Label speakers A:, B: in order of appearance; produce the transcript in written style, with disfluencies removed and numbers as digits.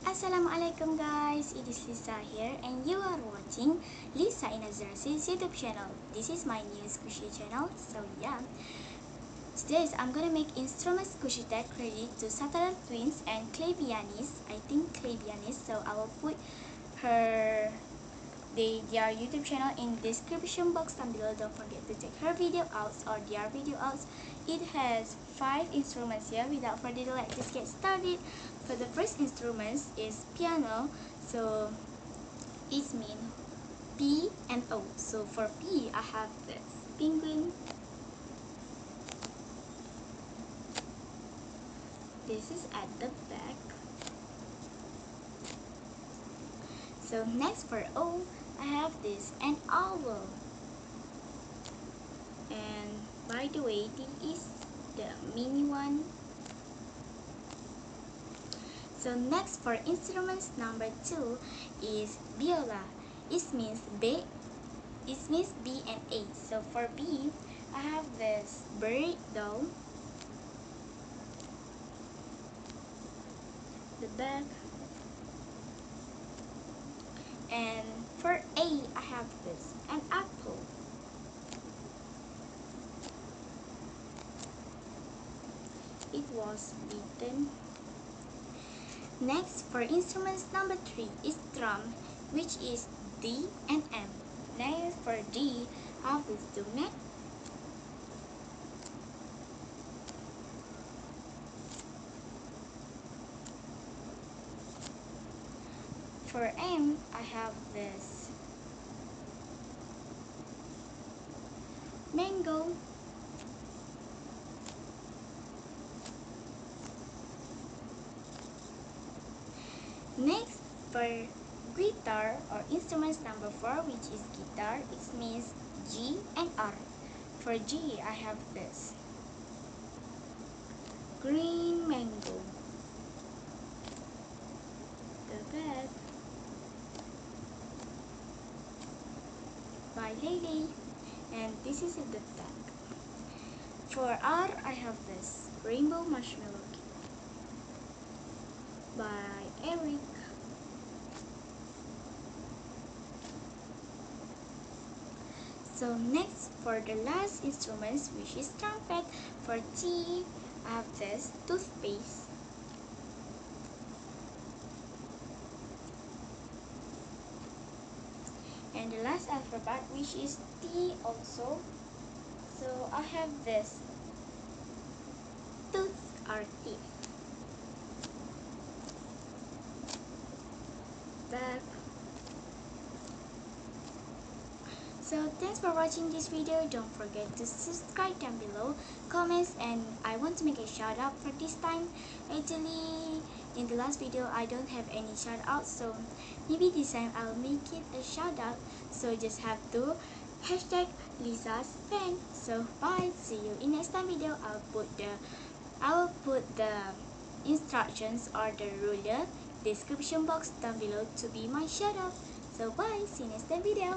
A: Assalamualaikum guys, it is Lisa here and you are watching Lisa Inazar's YouTube channel. This is my new squishy channel, so yeah. Today I'm gonna make instrument squishy tag credit to Satellite Twins and Claybianis. I think Claybianis, so I will put their YouTube channel in description box down below. Don't forget to check her video out or their video out. It has 5 instruments here. Without further ado, let's just get started. For the first instruments is piano, so it means P and O. So for P, I have this penguin. This is at the back. So next for O, I have this an owl. And by the way, this is the mini one. So next for instruments number 2 is viola. It means B. It means B and A. So for B, I have this bird doll, the back, and for A, I have this an apple. It was beaten. Next, for instruments number 3 is drum, which is D and M. Next, for D, I have this duet. For M, I have this mango. Next, for guitar or instruments number 4, which is guitar, it means G and R. For G, I have this green mango, the back by Lady, and this is the tag. For R, I have this rainbow marshmallow by Eric. So next, for the last instruments, which is trumpet, for T, I have this toothpaste. And the last alphabet, which is T also. So I have this tooth or teeth. Back. So thanks for watching this video. Don't forget to subscribe down below, comments, and I want to make a shout out for this time. Actually, in the last video I don't have any shout out, so maybe this time I'll make it a shout out. So just have to hashtag Lisa's fan. So bye, see you in next time video. I will put the instructions or the ruler description box down below to be my shout out. So bye, see you next time video.